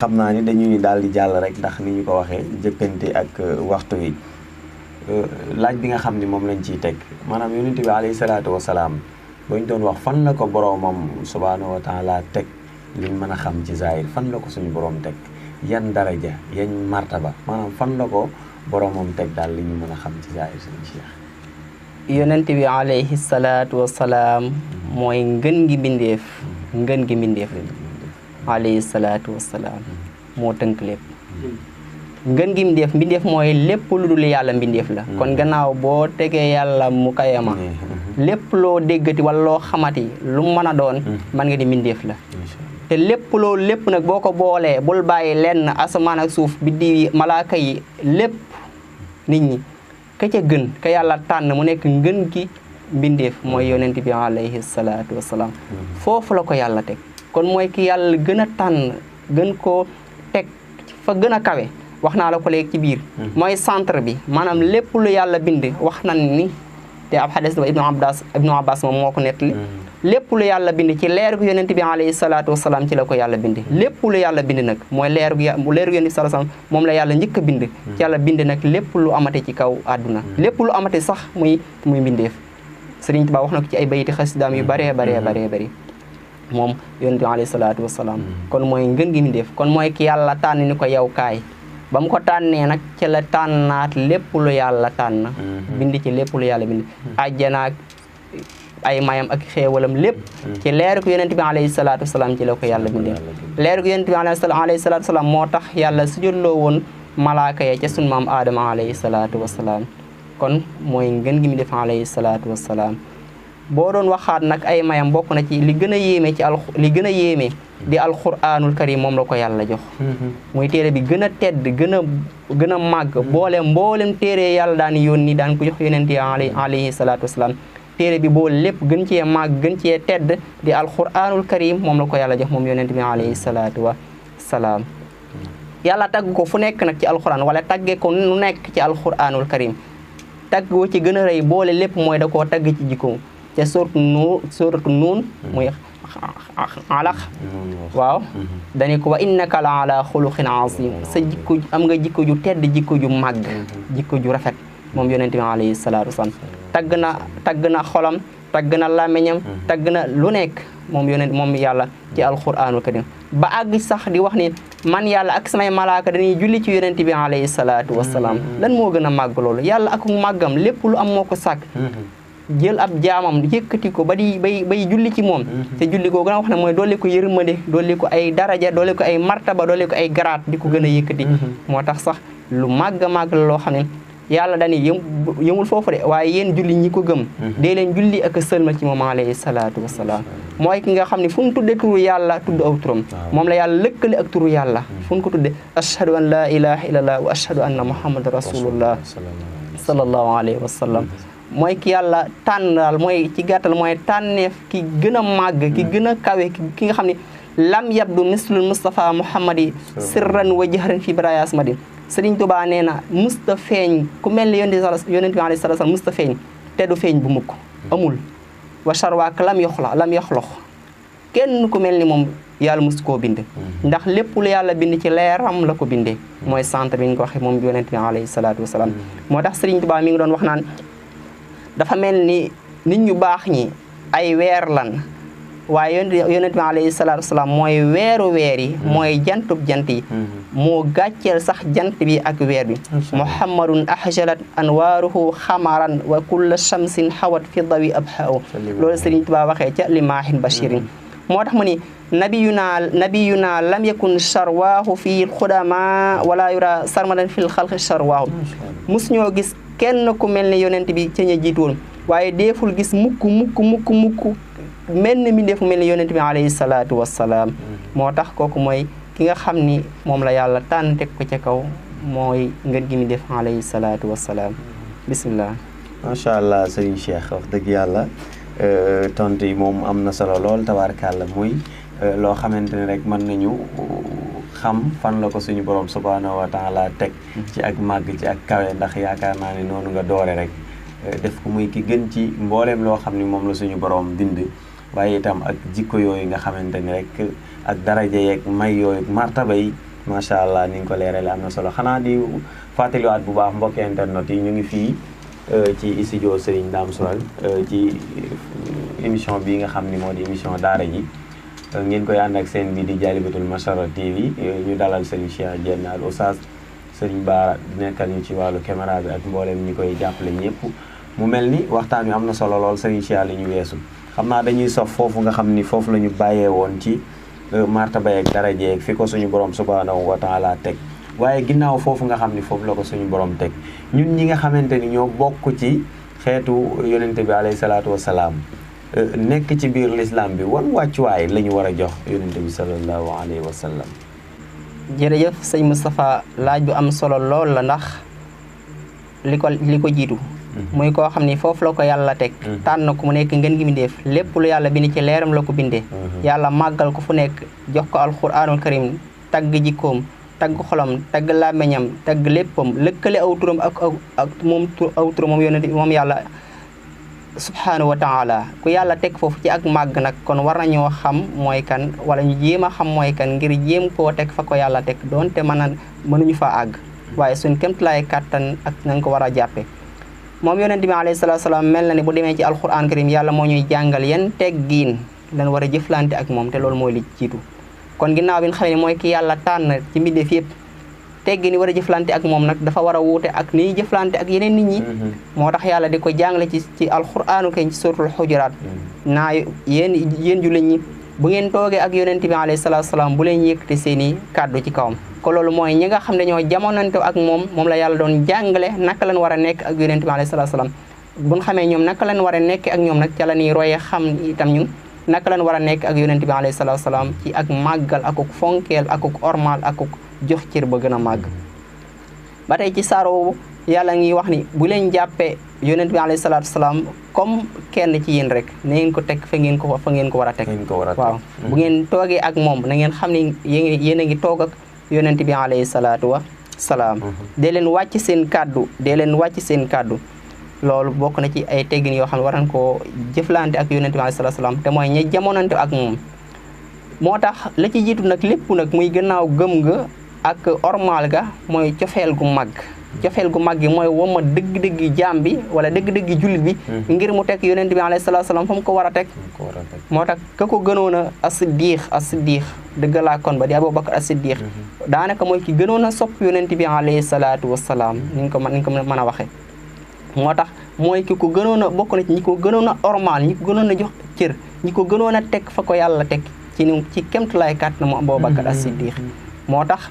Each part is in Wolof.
xam naa ni dañuy daal di jàll rek ndax ni ñu ko waxee jëkkante ak waxtu wi laaj bi nga xam ni moom lañ ciy teg maanaam yonent bi alayhi salaatu wasalaam boo ñu doon wax fan la ko boroomam subhaanahu wa taala teg liñ mën a xam ci zahir fan la ko suñu boroom teg yan daraja yan martaba maanaam fan la ko boroomam teg daal li ñu mën a xam ci zahir sëñ Cheikh. yonent bi alayhi salaatu wasalaam mooy ngën gi mbindeef ngën gi mbindeef alayhi salaatu wasalaam moo tënk lépp ngën gi mbindeef mooy lépp lu dul yàlla mbindeef la kon gannaaw boo tegee yàlla mu kayama lépp loo déggati wala loo xamati lu mën a doon man nga di mbindeef la te lépp loolu lépp nag boo ko boolee bul bàyyi lenn asamaan ak suuf biddiw yi malaaka yi lépp nit ñi ka ca gën ka yàlla tànn mu nekk ngën gi mbindeef mooy yonent bi alayhi salaatu wasalaam foofu la ko yàlla teg kon mooy ki yàlla gën a tànn gën koo teg fa gën a kawe wax naa la ko léegi ci biir mooy centre bi maanaam lépp lu yàlla bind wax nañ ni te ab xadis ba ibnu abbas moom moo ko nettali lépp lu yàlla bind ci leer gu yonent bi alayhi salaatu wasalaam ci la ko yàlla bind lépp lu yàlla bind nag mooy leer gu yonent bi salaam moom la yàlla njëkk a bind ci yàlla bind nag lépp lu amate ci kaw àdduna lépp lu amate sax muy mbindeef Sëriñ Tuubaa wax na ko ci ay bayti xasidaam yu baree bari moom yonent bi alayhi salaatu wasalaam kon mooy ngën gi mbindeef kon mooy ki yàlla tànn ni ko yow kaay ba mu ko tànnee nag ci la tànnaat lépp lu yàlla tànn bind ci lépp lu yàlla bind àjjana ay mayam ak xéewalam lépp ci leer gu yonent bi alayhi salaatu wasalaam ci la ko yàlla bindee leer gu yonent bi alayhi salaatu wasalaam moo tax yàlla sujjóotloo woon malaaka ya ca sunu maam aadama alayhi salaatu wasalaam kon mooy ngën gi mi def alayhi salaatu wasalaam boo doon waxaat nag ay mayam bokk na ci li gën a yéeme li gën a yéeme di alquranul karim moom la ko yàlla jox muy téere bi gën a tedd gën a màgg mboolem téere yàlla daan yónni daan ko jox yonent yi alayhi salaatu wasalaam téere bi boole lépp gën cee màgg gën cee tedd di alquranul karim moom la ko yàlla jox moom yonent bi alayhi salaatu wasalaam yàlla tagg ko fu nekk nag ci alquran wala tagge ko nu nekk ci alquranul karim tagg ko ci gën a rëy boole lépp mooy da koo tagg ci jikko te suratu nuun muy alax waaw dani ko wa innaka la ala xuluqin azim sa jikko am nga jikko ju tedd jikko ju màgg jikko ju rafet moom yonent bi alayhi salaatu wasalaam tagg na xolam tagg na làmmiñam tagg na lu nekk moom yàlla ci alquranul karim ba àgg sax di wax ni man yàlla ak samay malaaka dañuy julli ci yonent bi alayhi salaatu wasalaam lan moo gën a màgg loolu yàlla ak màggam lépp lu am moo ko sàkk jël ab jaamam yëkkati ko bay julli ci moom te julli ko gën a wax ne mooy doole ko yërmande doole ko ay daraja doole ko ay martaba doole ko ay garaat di ko gën a yëkkati moo tax sax lu màgg a màgg la loo xam ne yàlla dañuy yëmul foofu de waaye yéen julli ñi ko gëm dee leen julli ak sëlmal ci moom alayhi salaatu wasalaam mooy ki nga xam ne fu mu tudde turu yàlla tudd aw turam moom la yàlla lëkkale ak turu yàlla fu mu ko tudde ashhadu an la ilaha illallah wa ashhadu anna muhammadan rasulullah sallallahu alayhi wa sallam mooy ki yàlla tànn daal mooy ci gàttal mooy tànneef ki gën a màgg ki gën a kawe ki nga xam ne lam yabdu mislul Mustafa Muhammadi sirran wa jahran fi baraya asmadi Sëriñ Tuubaa nee na musta feeñ ku mel ni yonent bi alayhi salaam musta feeñ te du feeñ bu mukk amul wa charwaak lam yoxlox kenn ku mel ni moom yàlla mus koo bind ndax lépp lu yàlla bind ci leeram la ko bindee mooy centre bi nga ko waxee moom yonent bi alayhi salaatu wasalaam moo tax Sëriñ Tuubaa mi ngi doon wax naan dafa mel ni nit ñu baax ñi ay weer lan waaye yonent bi alayhi salaatu wasalaam mooy weeru weer yi mooy jantub jant yi moo gàcceel sax jant bi ak weer bi muhammadun ahjalat anwaaruhu xamaran wa kulla shamsin xawat fi dawi abhaaw loolu Sëriñ Tuubaa waxee ca limaahin bashirin moo tax mu ni nabiyuna lam yakun charwaahu fi xudama wala yura sarmadan fil xalqi charwaahu mus ñoo gis kenn ku mel ni yonent bi ca ña jiitoon waaye deeful gis mukk mel ni mi defu mel ni yonent bi alayhi salaatu wasalaam moo tax kooku mooy ki nga xam ni moom la yàlla tànn teg ko ca kaw mooy ngeen gi mi def alayhi salaatu wasalaam bismillah macha allah sëriñ Cheikh wax dëgg yàlla tontu yi moom am na solo lool tabaarkàlla muy loo xamante ne rek mën nañu xam fan la ko suñu borom subhaanahu wa taala teg ci ak màgg ci ak kawe ndax yaakaar naa ne noonu nga doore rek def ko muy ki gën ci mbooleem loo xam ni moom la suñu borom bind waaye itam ak jikko yooyu nga xamante ni rek ak daraja yeeg may yooyu martaba yi macha allah ni nga ko leerale am na solo xanaa di fàttaliwaat bu baax mbokki internet yi ñu ngi fii ci studio Serigne Dame Sourang ci émission bi nga xam ni moo di émission daara ji ngeen koy ànd ak seen bi di Dialibatoul Machara TV ñu dalal Serigne Cheikh Diène al Oustaz Serigne Bara nekkal ñu ci wàllu caméra bi ak mboolem ñi koy jàppale ñëpp mu mel ni waxtaan wi am na solo lool Serigne Cheikh li ñu weesu xam naa dañuy sof foofu nga xam ni foofu la ñu bàyyee woon ci martaba yeeg daraja yeeg fi ko suñu borom subhanahu wa taala teg waaye ginnaaw foofu nga xam ni foofu la ko suñu borom teg ñun ñi nga xamante ni ñoo bokk ci xeetu yonente bi alayhi salaatu wasalaam nekk ci biir l'islam bi wan wàccuwaay la ñu war a jox yonente bi sallallahu alayhi wa sallam. jërëjëf sëñ Moustapha laaj bu am solo lool la ndax li ko jiitu muy koo xam ni foofu la ko yàlla teg tànn ko mu nekk ngeen gi mi def lépp lu yàlla bind ci leeram la ko bindee yàlla màggal ko fu nekk jox ko alquranul karim tagg jikkoom tagg xolam tagg làmmiñam tagg léppam lëkkale aw turam ak moom aw turam moom yonent moom yàlla subhanahu wa taala ku yàlla teg foofu ci ak màgg nag kon war nañoo xam mooy kan wala ñu jéem a xam mooy kan ngir jéem koo teg fa ko yàlla teg doonte mënuñu fa àgg waaye suñ kémtalaay kàttan ak nañ ko war a jàppe moom yonent bi alayhi salaatu salaam mel na ni bu demee ci alquran karim yàlla moo ñuy jàngal yan teggiin lan war a jëflante ak moom te loolu mooy li jiitu kon ginnaaw bi nga xam ne mooy ki yàlla tànn ci mbindeef yëpp teggi ni war a jëflante ak moom nag dafa war a wuute ak ni jëflante ak yeneen nit ñi moo tax yàlla di ko jàngale ci alquranu karim ci suratul xujuraat naa yéen jullit ñi bu ngeen toogee ak yonent bi alayhi salaatu salaam bu leen yëkkati seeni kàddu ci kawam ko loolu mooy ñi nga xam ne ñoo jamonante ak moom la yàlla doon jàngale naka lañ war a nekk ak yonent bi alayhi salaatu salaam bu ñu xamee ñoom naka lañ war a nekk ak ñoom nag ca la ñuy royee xam itam ñun naka lañ war a nekk ak yonent bi alayhi salaatu salaam ci ak màggal akuk fonkeel akuk ormal akuk jox cër ba gën a màgg ba tey ci saar woowu yàlla ngi wax ni bu leen jàppee yonent bi alayhi salaatu salaam comme kenn ci yéen rek na ngeen ko teg fa ngeen ko war a teg waaw bu ngeen toogee ak moom na ngeen xam ne yéen a ngi toog ak yonent bi alayhi salaatu wa salaam dee leen wàcc seen kàddu loolu bokk na ci ay teggin yoo xam ne war nañ koo jëflante ak yonent bi alayhi salaatu salaam te mooy ña jamonante ak moom moo tax la ci jiitu nag lépp nag muy gannaaw gëm nga ak ormal ga mooy cofeel gu mag gi mooy wama dëgg-dëgg jaam bi wala dëgg-dëgg jullit bi ngir mu teg yonent bi alayhi salaatu salaam fa mu ko war a teg moo tax ka ko gënoon a as-siddiq dëggalaa kon ba di Abubakar as-siddiq daanaka mooy ki gënoon a sopp yonent bi alayhi salaatu wasalaam ni nga ko mën a waxe moo tax mooy ki ko gënoon a bokk na ci ñi ko gënoon a ormal ñi ko gënoon a jox cër ñi ko gënoon a teg fa ko yàlla teg ci kemtulaay kàtt na mu Abubakar as-siddiq moo tax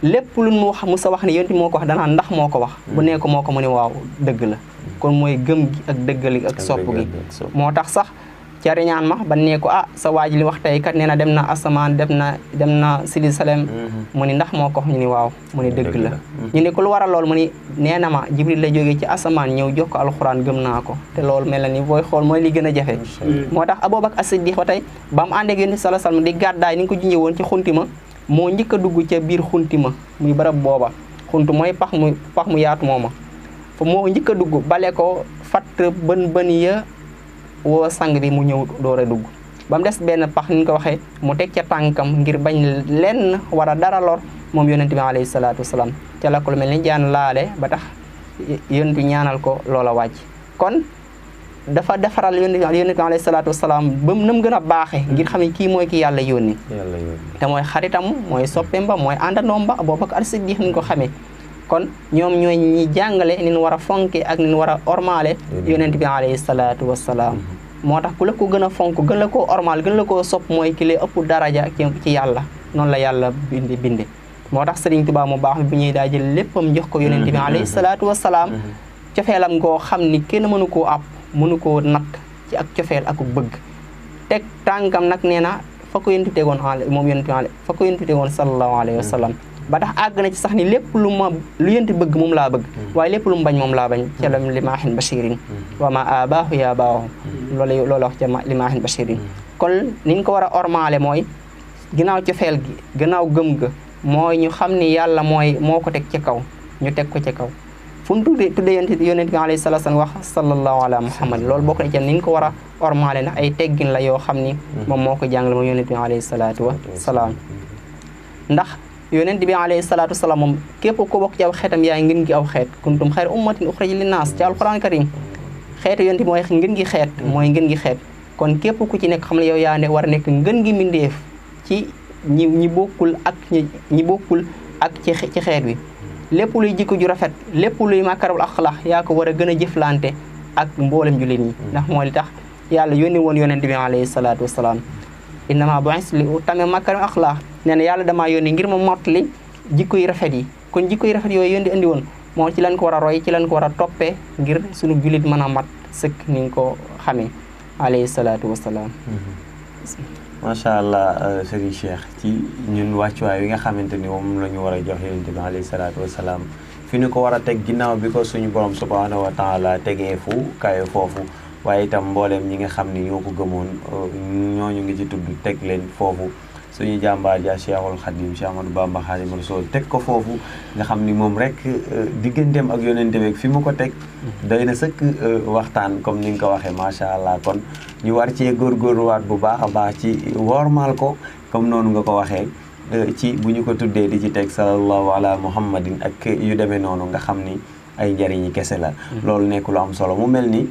lépp lu mu sa wax ne yonent moo ko wax danaa ndax moo ko wax bu nee ko moo ko mu ne waaw dëgg la kon mooy gëm gi ak dëggali ak sopp gi moo tax sax ca riñaan ma ba nee ko sa waaj li wax tey kat nee na dem na asamaan dem na sili salem mu ni ndax moo ko wax ñu ni waaw mu ni dëgg la ñu ne ko lu waral lool mu ni nee na ma jibril la jógee ci asamaan ñëw jox ko alxuraan gëm naa ko te loolu mel na ni booy xool mooy li gën a jafe moo tax Abubakar as-Siddiq ba tey ba mu àndeek yonent sallallahu alayhi wasallam di gàddaay ni nga ko junjee woon ci xunti ma moo njëkk a dugg ca biir xunti ma muy barab booba xuntu mooy pax mu yaatu mooma fa moo njëkk a dugg bale ko fatt bën ya woo sang bi mu ñëw door a dugg ba mu des benn pax ni ñu ko waxee mu teg ca tànkam ngir bañ lenn war a dara lor moom yonent bi alayhi salaatu wasalaam ca la ko lu mel ni jaan laale ba tax yonent bi ñaanal ko loola wàcc kon dafa defaral yonent bi alayhi salaatu wasalaam ba mu gën a baaxee ngir xam ne kii mooy ki yàlla yónni te mooy xaritam mooy soppeem ba mooy àndandoom ba Abubakar as-Siddiq ni ñu ko xamee kon ñoom ñooy ñi jàngale ni ñu war a fonke ak ni ñu war a ormaale yonent bi alayhi salaatu wasalaam moo tax ku la ko gën a fonk gën la koo ormaal gën la koo sopp mooy ki lay ëpp daraja ci yàlla noonu la yàlla binde moo tax Sëriñ Tuubaa mu baax bi ñuy daa jël léppam jox ko yonent bi alayhi salaatu wasalaam cofeelam ngoo xam ni kenn mënu koo àpp mënu koo natt ci ak cofeel ak bëgg teg tànkam nag nee na fa ko yonent tegoon moom yonent bi fa ko yonent tegoon sallallahu alayhi wa sallam ba tax àgg na ci sax ni lépp lu yonent bëgg moom laa bëgg waaye lépp lu mu bañ moom laa bañ ca lam limaahin bashirin wa ma abaahu ya baahu loolu wax ca limaahin bashirin kon ni ñu ko war a ormaale mooy ginnaaw cofeel gi ginnaaw gëm ga mooy ñu xam ni yàlla moo ko teg ci kaw ñu teg ko ci kaw fu mu tuddee yonent bi alayhi salaatu salaam wax sallallahu ala muhammad loolu bokk na ci ni ñu ko war a ormaale ndax ay teggin la yoo xam ni moom moo ko jàngale moom yonent bi alayhi salaatu wa salaam ndax yonent bi alayhi salaatu wasalaam moom képp ko bokk ci aw xeetam yaay ngeen gi aw xeet kuntum xayra ummatin uxrijat linnaas ci alquran karim xeetu yonent bi mooy ngeen gi xeet mooy ngeen gi xeet kon képp ku ci nekk xam ne yow yaa ne war a nekk ngën gi mbindeef ci ñi bokkul ak ñi bokkul ak ci xeet wi lépp luy jikko ju rafet lépp luy makaral axlaax yaa ko war a gën a jëflante ak mboolem jullit ñi ndax moo li tax yàlla yónni woon yonent bi alayhi salaatu wasalaam innama bu'ithtu li utammima makarim axlaax nee na yàlla damaa yónni ngir ma mottali jikko yu rafet yi kon jikko yu rafet yooyu yónni andi woon moo ci lañ ko war a roy ci lañ ko war a toppee ngir sunu jullit mën a mat sëkk ni nga ko xamee alayhi salaatu wasalaam macha allah Serigne Cheikh ci ñun wàccuwaay yi nga xamante ni moom la ñu war a jox yonent bi alayhi salaatu wasalaam fi ñu ko war a teg ginnaaw bi ko suñu borom subhanahu wa taala tegee fu kayo foofu waaye itam mbooleem ñi nga xam ni ñoo ko gëmoon ñooñu ngi ci tudd teg leen foofu suñu jàmbaar ja Cheikhul Khadim Cheikh Ahmadou Bamba Khadimu Rasul teg ko foofu nga xam ni moom rek digganteem ak yonent bi fi mu ko teg doy na sëkk waxtaan comme ni nga ko waxee macha allah kon ñu war cee góorgóorluwaat bu baax a baax ci wormaal ko comme noonu nga ko waxee ci bu ñu ko tuddee di ci teg sallallahu ala muhammadin ak yu demee noonu nga xam ni ay njariñi kese la loolu nekk lu am solo mu mel ni